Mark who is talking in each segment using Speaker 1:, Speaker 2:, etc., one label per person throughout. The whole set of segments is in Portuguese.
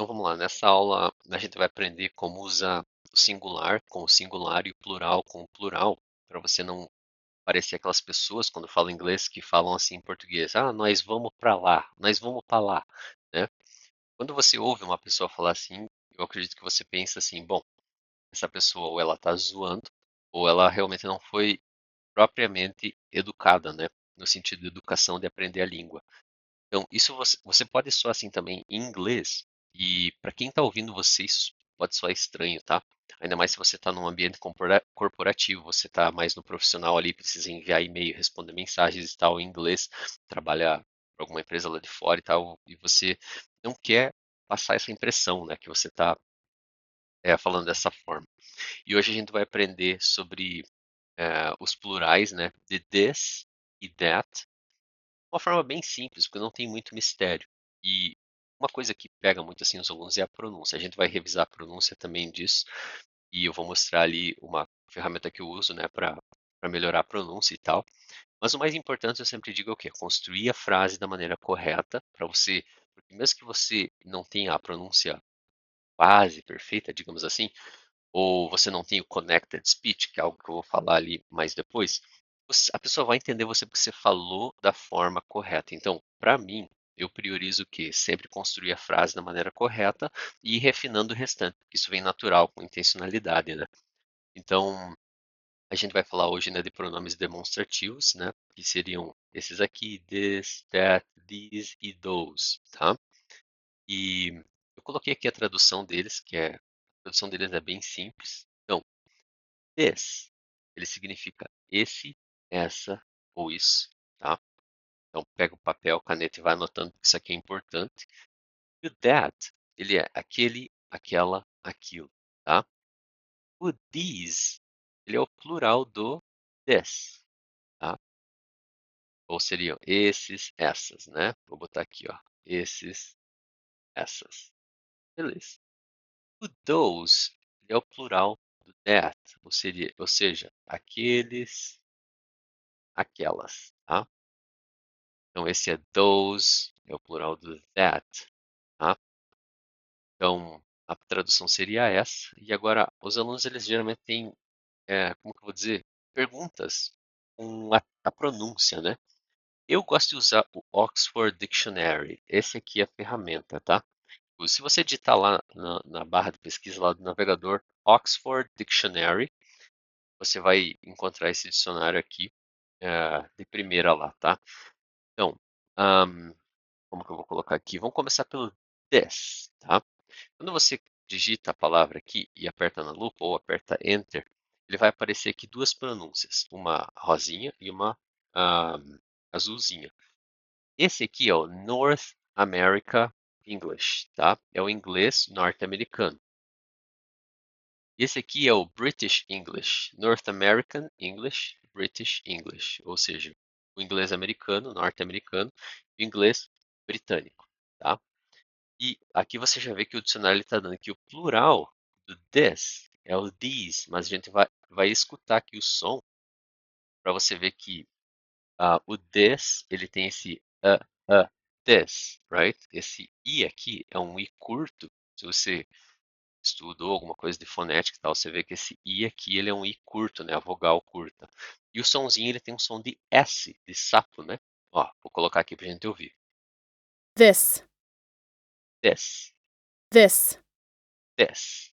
Speaker 1: Então vamos lá, nessa aula a gente vai aprender como usar o singular com o singular e o plural com o plural, para você não parecer aquelas pessoas quando falam inglês que falam assim em português, ah, nós vamos para lá, nós vamos para lá, né? Quando você ouve uma pessoa falar assim, eu acredito que você pensa assim, bom, essa pessoa ou ela está zoando, ou ela realmente não foi propriamente educada, né? No sentido de educação de aprender a língua. Então, isso você pode soar assim também em inglês, e para quem está ouvindo você, isso pode soar estranho, tá? Ainda mais se você está num ambiente corporativo, você está mais no profissional ali, precisa enviar e-mail, responder mensagens e tal em inglês, trabalhar para alguma empresa lá de fora e tal, e você não quer passar essa impressão, né, que você está falando dessa forma. E hoje a gente vai aprender sobre os plurais, né, de this e that, uma forma bem simples, porque não tem muito mistério. E uma coisa que pega muito assim os alunos é a pronúncia. A gente vai revisar a pronúncia também disso, e eu vou mostrar ali uma ferramenta que eu uso, né, para melhorar a pronúncia e tal. Mas o mais importante eu sempre digo é o quê? Construir a frase da maneira correta para você, porque mesmo que você não tenha a pronúncia quase perfeita, digamos assim, ou você não tem o connected speech, que é algo que eu vou falar ali mais depois, a pessoa vai entender você porque você falou da forma correta. Então, para mim, eu priorizo o quê? Sempre construir a frase da maneira correta e ir refinando o restante, porque isso vem natural, com intencionalidade, né? Então, a gente vai falar hoje, né, de pronomes demonstrativos, né, que seriam esses aqui, this, that, these e those, tá? E eu coloquei aqui a tradução deles, a tradução deles é bem simples. Então, this, ele significa esse, essa ou isso, tá? Então pega o papel, caneta e vai anotando que isso aqui é importante. E o that, ele é aquele, aquela, aquilo, tá? O these, ele é o plural do this, tá? Ou seriam esses, essas, né? Vou botar aqui, ó, esses, essas. Beleza. O those, ele é o plural do that, ou seja, aqueles, aquelas, tá? Então, esse é those, é o plural do that, tá? Então, a tradução seria essa. E agora, os alunos, eles geralmente têm, como que eu vou dizer, perguntas com a pronúncia, né? Eu gosto de usar o Oxford Dictionary. Esse aqui é a ferramenta, tá? Se você digitar lá na barra de pesquisa lá do navegador Oxford Dictionary, você vai encontrar esse dicionário aqui de primeira lá, tá? Então, um, como que eu vou colocar aqui? Vamos começar pelo this, tá? Quando você digita a palavra aqui e aperta na lupa ou aperta Enter, ele vai aparecer aqui duas pronúncias, uma rosinha e uma azulzinha. Esse aqui é o North America English, tá? É o inglês norte-americano. Esse aqui é o British English, North American English, British English, ou seja, o inglês americano, norte-americano, e o inglês britânico, tá? E aqui você já vê que o dicionário está dando que o plural do this é o these, mas a gente vai escutar aqui o som para você ver que o this ele tem esse this, right? Esse i aqui é um i curto. Se você estudou alguma coisa de fonética e tal, você vê que esse i aqui ele é um i curto, né? A vogal curta. E o sonzinho ele tem um som de S, de sapo, né? Ó, vou colocar aqui pra gente ouvir.
Speaker 2: This,
Speaker 1: This,
Speaker 2: this,
Speaker 1: this.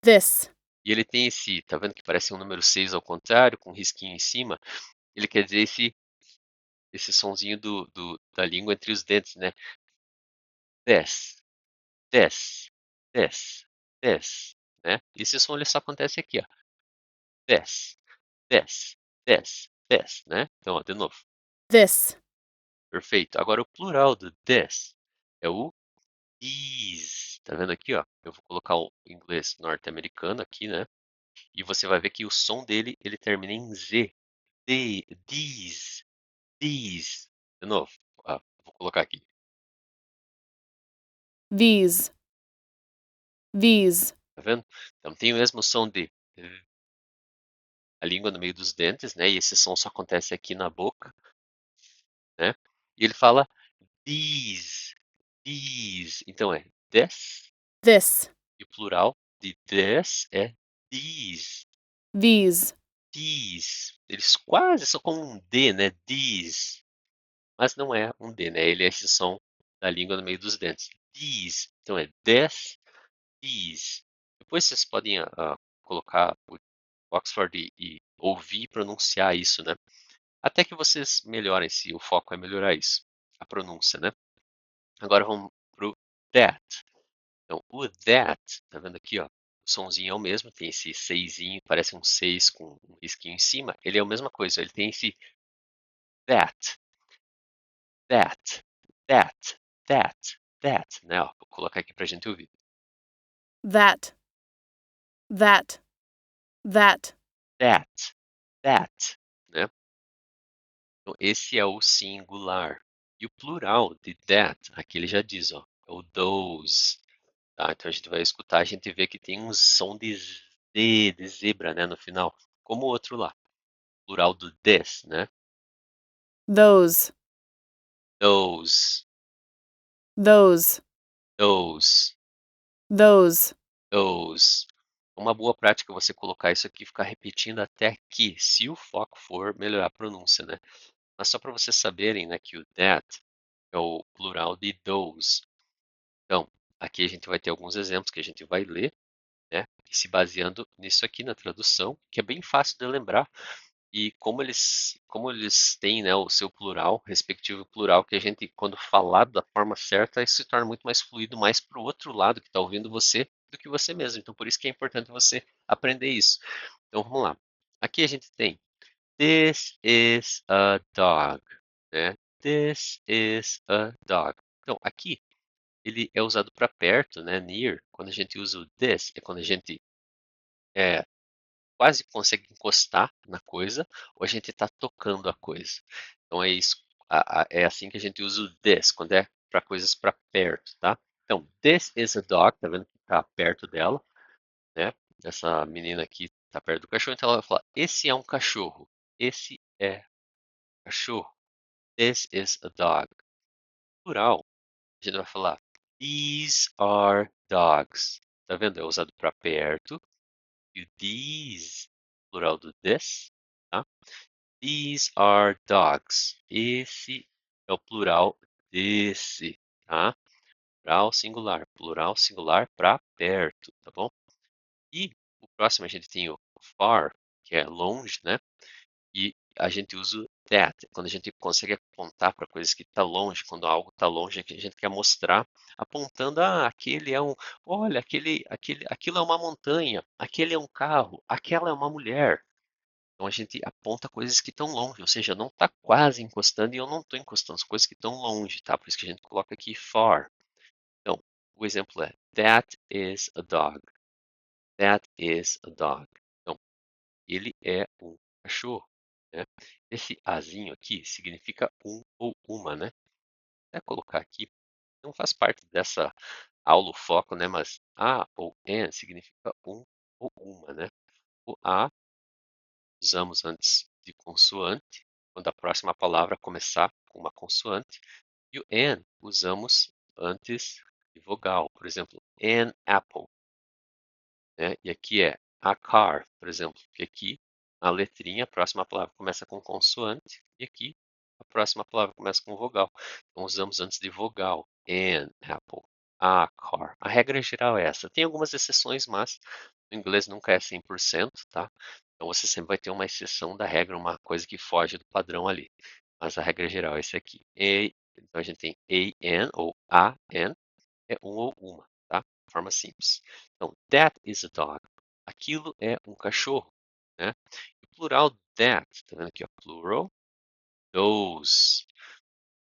Speaker 2: this,
Speaker 1: E ele tem esse, tá vendo que parece um número 6 ao contrário, com um risquinho em cima? Ele quer dizer esse sonzinho da língua entre os dentes, né? This, this, this, this, né? Esse som ele só acontece aqui, ó. This, this, this, né? Então, ó, de novo.
Speaker 2: this,
Speaker 1: Perfeito. Agora o plural do this é o these. Tá vendo aqui, ó? Eu vou colocar o inglês norte-americano aqui, né? E você vai ver que o som dele, ele termina em Z. These, these. De novo. Vou colocar aqui.
Speaker 2: these, these,
Speaker 1: Tá vendo? Então tem o mesmo som de a língua no meio dos dentes, né? E esse som só acontece aqui na boca, né? E ele fala these, these. Então é this,
Speaker 2: this,
Speaker 1: E o plural de this é these.
Speaker 2: these,
Speaker 1: These. Eles quase são como um D, né? These. Mas não é um D, né? Ele é esse som da língua no meio dos dentes. These. Então é this, these. Depois vocês podem colocar o Oxford e ouvir e pronunciar isso, né? Até que vocês melhorem, se o foco é melhorar isso, a pronúncia, né? Agora vamos pro that. Então, o that, tá vendo aqui, ó? O sonzinho é o mesmo, tem esse seisinho, parece um 6 com um risquinho em cima. Ele é a mesma coisa, ele tem esse that, that, that, that, that, né? Ó, vou colocar aqui pra gente ouvir.
Speaker 2: that, that, that,
Speaker 1: That, that, né? Então, esse é o singular. E o plural de that, aqui ele já diz, ó, é o those. Tá? Então a gente vai escutar, a gente vê que tem um som de Z, de zebra, né, no final, como o outro lá, plural do this, né?
Speaker 2: those,
Speaker 1: Those,
Speaker 2: those,
Speaker 1: those,
Speaker 2: those,
Speaker 1: those. Uma boa prática é você colocar isso aqui e ficar repetindo até que, se o foco for melhorar a pronúncia, né? Mas só para vocês saberem, né, que o that é o plural de those. Então, aqui a gente vai ter alguns exemplos que a gente vai ler, né? E se baseando nisso aqui na tradução, que é bem fácil de lembrar. E como eles têm, né, o seu plural, respectivo plural, que a gente, quando falar da forma certa, isso se torna muito mais fluido, mais para o outro lado que está ouvindo você do que você mesmo. Então, por isso que é importante você aprender isso. Então, vamos lá. Aqui a gente tem This is a dog, né? This is a dog. Então, aqui ele é usado para perto, né? Near. Quando a gente usa o this, é quando a gente é, quase consegue encostar na coisa, ou a gente está tocando a coisa. Então é isso, é assim que a gente usa o this, quando é para coisas para perto, tá? Então, this is a dog, tá vendo que está perto dela, né? Essa menina aqui está perto do cachorro, então ela vai falar, esse é um cachorro, esse é um cachorro, this is a dog. Plural, a gente vai falar, these are dogs. Tá vendo? É usado para perto, e o these, plural do this, tá? These are dogs. Esse é o plural desse, tá? Plural singular para perto, tá bom? E o próximo a gente tem o far, que é longe, né? E a gente usa o that, quando a gente consegue apontar para coisas que está longe, quando algo está longe, é que a gente quer mostrar, apontando, aquele é um, olha, aquilo é uma montanha, aquele é um carro, aquela é uma mulher. Então a gente aponta coisas que estão longe, ou seja, não está quase encostando e eu não estou encostando, são coisas que estão longe, tá? Por isso que a gente coloca aqui far. Então, o exemplo é That is a dog. That is a dog. Então, ele é um cachorro, né? Esse azinho aqui significa um ou uma, né? Vou até colocar aqui, não faz parte dessa aula o foco, né? Mas a ou an significa um ou uma, né? O a usamos antes de consoante, quando a próxima palavra começar com uma consoante, e o an usamos antes de vogal, por exemplo, an apple, né? E aqui é a car, por exemplo, que aqui a letrinha, a próxima palavra começa com consoante, e aqui a próxima palavra começa com vogal. Então usamos antes de vogal, an apple, a car. A regra geral é essa. Tem algumas exceções, mas no inglês nunca é 100%, tá? Então você sempre vai ter uma exceção da regra, uma coisa que foge do padrão ali. Mas a regra geral é esse aqui. Então a gente tem an ou a an, é um ou uma, tá? De forma simples. Então, that is a dog. Aquilo é um cachorro, né? E o plural that, tá vendo aqui, ó? Plural, those.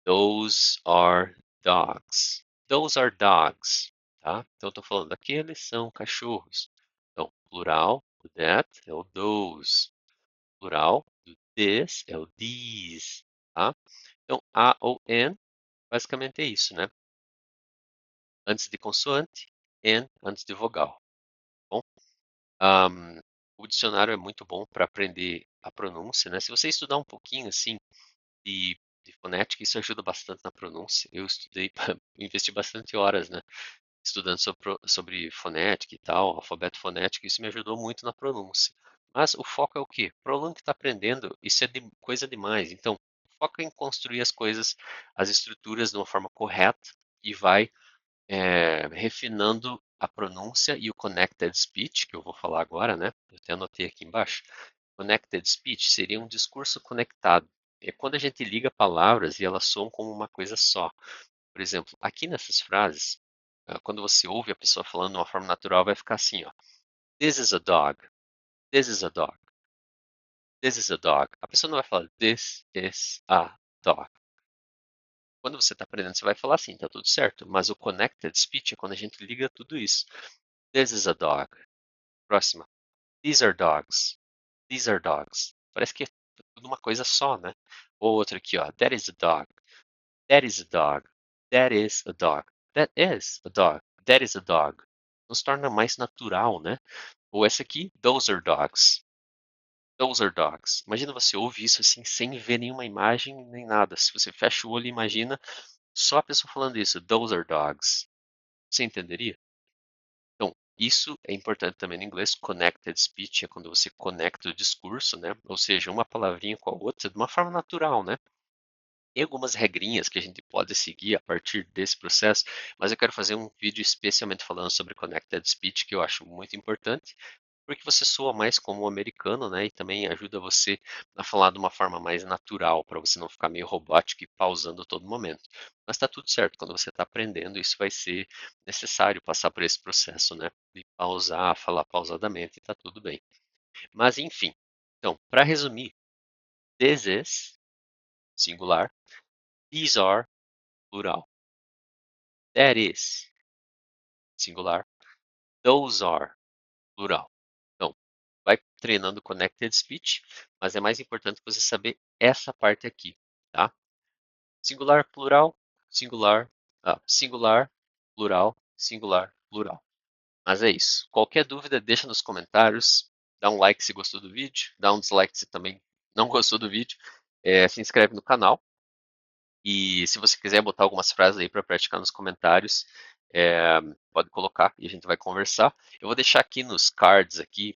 Speaker 1: Those are dogs. Those are dogs, tá? Então eu tô falando, aqueles são cachorros. Então, plural do that é o those. Plural do this é o these, tá? Então, a ou an, basicamente é isso, né? Antes de consoante, an antes de vogal. Bom, o dicionário é muito bom para aprender a pronúncia, né? Se você estudar um pouquinho assim de fonética, isso ajuda bastante na pronúncia. Eu estudei, investi bastante horas, né? estudando sobre fonética e tal, alfabeto fonético, isso me ajudou muito na pronúncia. Mas o foco é o quê? Para o aluno que está aprendendo, isso é coisa demais. Então, foca em construir as coisas, as estruturas de uma forma correta e vai refinando a pronúncia e o connected speech, que eu vou falar agora, né? Eu até anotei aqui embaixo. Connected speech seria um discurso conectado. É quando a gente liga palavras e elas soam como uma coisa só. Por exemplo, aqui nessas frases, quando você ouve a pessoa falando de uma forma natural, vai ficar assim, ó. This is a dog. This is a dog. This is a dog. A pessoa não vai falar this is a dog. Quando você está aprendendo, você vai falar assim, tá tudo certo. Mas o connected speech é quando a gente liga tudo isso. This is a dog. Próxima. These are dogs. These are dogs. Parece que é tudo uma coisa só, né? Ou outra aqui, ó. That is a dog. That is a dog. That is a dog. That is a dog. That is a dog. Nos torna mais natural, né? Ou essa aqui, those are dogs. Those are dogs. Imagina você ouve isso assim, sem ver nenhuma imagem nem nada. Se você fecha o olho e imagina só a pessoa falando isso, those are dogs. Você entenderia? Então, isso é importante também no inglês. Connected speech é quando você conecta o discurso, né? Ou seja, uma palavrinha com a outra de uma forma natural, né? Tem algumas regrinhas que a gente pode seguir a partir desse processo, mas eu quero fazer um vídeo especialmente falando sobre Connected Speech, que eu acho muito importante, porque você soa mais como um americano, né? E também ajuda você a falar de uma forma mais natural, para você não ficar meio robótico e pausando a todo momento. Mas está tudo certo, quando você está aprendendo, isso vai ser necessário passar por esse processo, né? De pausar, falar pausadamente, está tudo bem. Mas enfim, então, para resumir, this is, singular, these are, plural. That is, singular. Those are, plural. Então, vai treinando connected speech, mas é mais importante você saber essa parte aqui, tá? Singular, plural, singular, singular, plural, singular, plural. Mas é isso. Qualquer dúvida, deixa nos comentários. Dá um like se gostou do vídeo, dá um dislike se também não gostou do vídeo. Se inscreve no canal. E se você quiser botar algumas frases aí para praticar nos comentários, pode colocar e a gente vai conversar. Eu vou deixar aqui nos cards aqui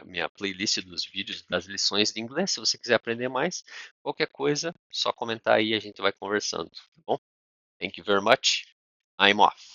Speaker 1: minha playlist dos vídeos das lições de inglês. Se você quiser aprender mais, qualquer coisa, só comentar aí e a gente vai conversando, tá bom? Thank you very much. I'm off.